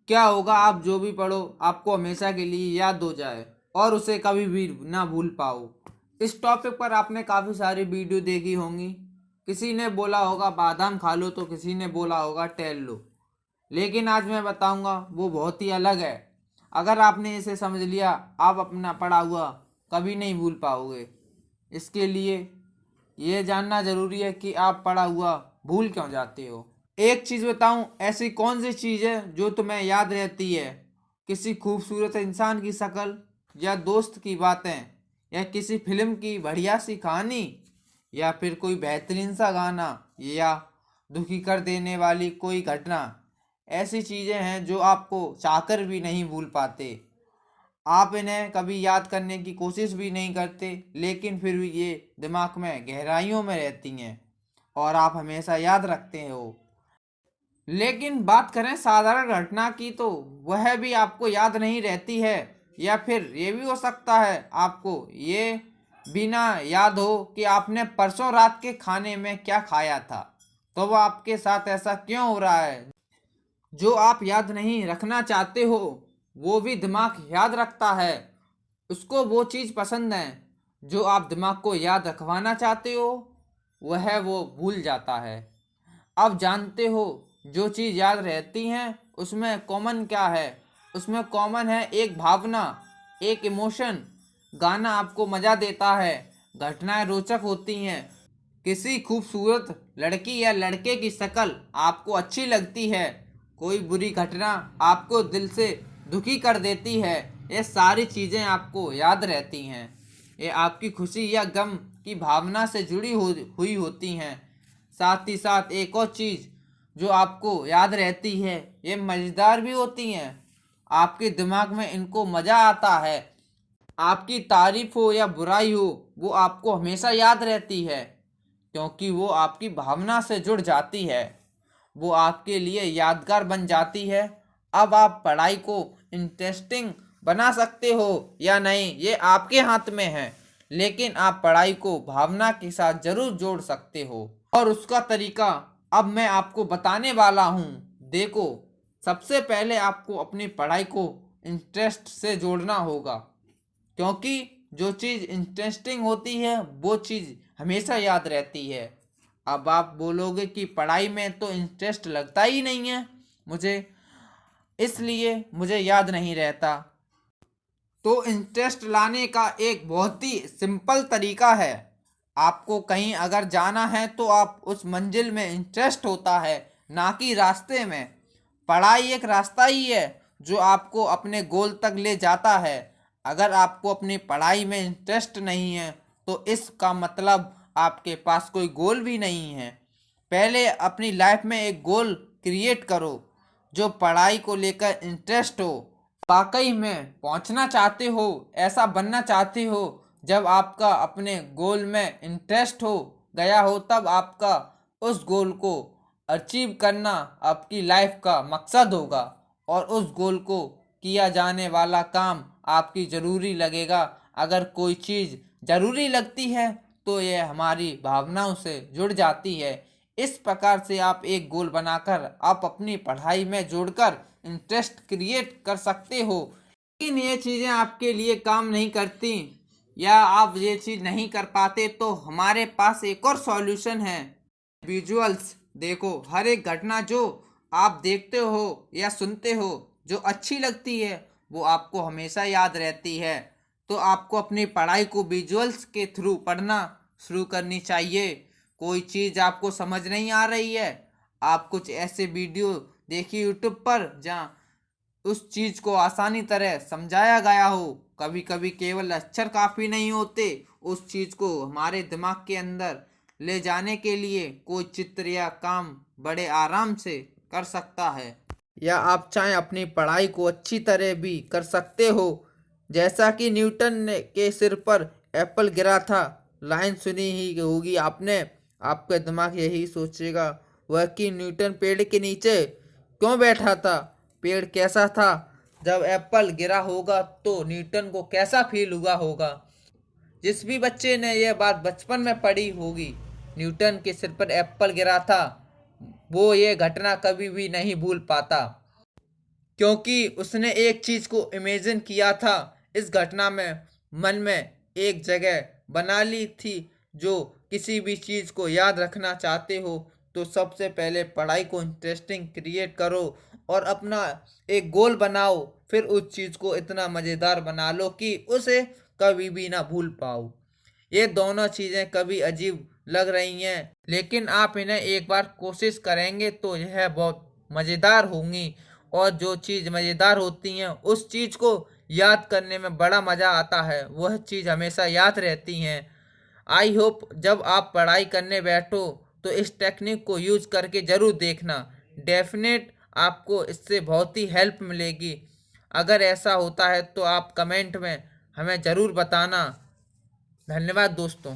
क्या होगा आप जो भी पढ़ो आपको हमेशा के लिए याद हो जाए और उसे कभी भी ना भूल पाओ। इस टॉपिक पर आपने काफ़ी सारी वीडियो देखी होंगी। किसी ने बोला होगा बादाम खा लो तो किसी ने बोला होगा टहल लो, लेकिन आज मैं बताऊंगा वो बहुत ही अलग है। अगर आपने इसे समझ लिया आप अपना पढ़ा हुआ कभी नहीं भूल पाओगे। इसके लिए ये जानना ज़रूरी है कि आप पढ़ा हुआ भूल क्यों जाते हो। एक चीज़ बताऊं, ऐसी कौन सी चीज़ है जो तुम्हें याद रहती है? किसी खूबसूरत इंसान की शक्ल, या दोस्त की बातें, या किसी फिल्म की बढ़िया सी कहानी, या फिर कोई बेहतरीन सा गाना, या दुखी कर देने वाली कोई घटना। ऐसी चीज़ें हैं जो आपको चाहकर भी नहीं भूल पाते। आप इन्हें कभी याद करने की कोशिश भी नहीं करते, लेकिन फिर भी ये दिमाग में गहराइयों में रहती हैं और आप हमेशा याद रखते हो। लेकिन बात करें साधारण घटना की तो वह भी आपको याद नहीं रहती है, या फिर ये भी हो सकता है आपको ये भी ना याद हो कि आपने परसों रात के खाने में क्या खाया था। तो वो आपके साथ ऐसा क्यों हो रहा है? जो आप याद नहीं रखना चाहते हो वो भी दिमाग याद रखता है। उसको वो चीज़ पसंद है। जो आप दिमाग को याद रखवाना चाहते हो वह वो भूल जाता है। अब जानते हो जो चीज़ याद रहती हैं उसमें कॉमन क्या है? उसमें कॉमन है एक भावना, एक इमोशन। गाना आपको मज़ा देता है, घटनाएं रोचक होती हैं, किसी खूबसूरत लड़की या लड़के की शक्ल आपको अच्छी लगती है, कोई बुरी घटना आपको दिल से दुखी कर देती है। ये सारी चीज़ें आपको याद रहती हैं। ये आपकी खुशी या गम की भावना से जुड़ी हुई होती हैं। साथ ही साथ एक और चीज़ जो आपको याद रहती है, ये मज़ेदार भी होती हैं। आपके दिमाग में इनको मज़ा आता है। आपकी तारीफ हो या बुराई हो वो आपको हमेशा याद रहती है, क्योंकि वो आपकी भावना से जुड़ जाती है। वो आपके लिए यादगार बन जाती है। अब आप पढ़ाई को इंटरेस्टिंग बना सकते हो या नहीं ये आपके हाथ में है, लेकिन आप पढ़ाई को भावना के साथ ज़रूर जोड़ सकते हो। और उसका तरीका अब मैं आपको बताने वाला हूँ। देखो, सबसे पहले आपको अपनी पढ़ाई को इंटरेस्ट से जोड़ना होगा, क्योंकि जो चीज़ इंटरेस्टिंग होती है वो चीज़ हमेशा याद रहती है। अब आप बोलोगे कि पढ़ाई में तो इंटरेस्ट लगता ही नहीं है मुझे, इसलिए मुझे याद नहीं रहता। तो इंटरेस्ट लाने का एक बहुत ही सिंपल तरीका है। आपको कहीं अगर जाना है तो आप उस मंजिल में इंटरेस्ट होता है, ना कि रास्ते में। पढ़ाई एक रास्ता ही है जो आपको अपने गोल तक ले जाता है। अगर आपको अपनी पढ़ाई में इंटरेस्ट नहीं है तो इसका मतलब आपके पास कोई गोल भी नहीं है। पहले अपनी लाइफ में एक गोल क्रिएट करो जो पढ़ाई को लेकर इंटरेस्ट हो। वाकई में पहुंचना चाहते हो, ऐसा बनना चाहते हो। जब आपका अपने गोल में इंटरेस्ट हो गया हो तब आपका उस गोल को अचीव करना आपकी लाइफ का मकसद होगा, और उस गोल को किया जाने वाला काम आपकी ज़रूरी लगेगा। अगर कोई चीज़ ज़रूरी लगती है तो यह हमारी भावनाओं से जुड़ जाती है। इस प्रकार से आप एक गोल बनाकर आप अपनी पढ़ाई में जोड़कर इंटरेस्ट क्रिएट कर सकते हो। लेकिन ये चीज़ें आपके लिए काम नहीं करती या आप ये चीज़ नहीं कर पाते तो हमारे पास एक और सॉल्यूशन है, विजुअल्स। देखो, हर एक घटना जो आप देखते हो या सुनते हो जो अच्छी लगती है वो आपको हमेशा याद रहती है। तो आपको अपनी पढ़ाई को विजुअल्स के थ्रू पढ़ना शुरू करनी चाहिए। कोई चीज़ आपको समझ नहीं आ रही है, आप कुछ ऐसे वीडियो देखिए यूट्यूब पर जहाँ उस चीज़ को आसानी तरह समझाया गया हो। कभी कभी केवल अक्षर काफ़ी नहीं होते, उस चीज़ को हमारे दिमाग के अंदर ले जाने के लिए कोई चित्र या काम बड़े आराम से कर सकता है। या आप चाहें अपनी पढ़ाई को अच्छी तरह भी कर सकते हो। जैसा कि न्यूटन ने के सिर पर एप्पल गिरा था, लाइन सुनी ही होगी आपने। आपका दिमाग यही सोचेगा वह कि न्यूटन पेड़ के नीचे क्यों बैठा था, पेड़ कैसा था, जब एप्पल गिरा होगा तो न्यूटन को कैसा फील हुआ होगा। जिस भी बच्चे ने यह बात बचपन में पढ़ी होगी, न्यूटन के सिर पर एप्पल गिरा था, वो ये घटना कभी भी नहीं भूल पाता। क्योंकि उसने एक चीज को इमेजिन किया था, इस घटना में मन में एक जगह बना ली थी। जो किसी भी चीज को याद रखना चाहते हो तो सबसे पहले पढ़ाई को इंटरेस्टिंग क्रिएट करो और अपना एक गोल बनाओ, फिर उस चीज को इतना मजेदार बना लो कि उसे कभी भी ना भूल पाओ। ये दोनों चीजें कभी अजीब लग रही हैं, लेकिन आप इन्हें एक बार कोशिश करेंगे तो यह बहुत मजेदार होंगी। और जो चीज मजेदार होती हैं उस चीज को याद करने में बड़ा मजा आता है, वह चीज हमेशा याद रहती हैं। आई होप जब आप पढ़ाई करने बैठो तो इस टेक्निक को यूज करके जरूर देखना। डेफिनेट आपको इससे बहुत ही हेल्प मिलेगी। अगर ऐसा होता है तो आप कमेंट में हमें ज़रूर बताना। धन्यवाद दोस्तों।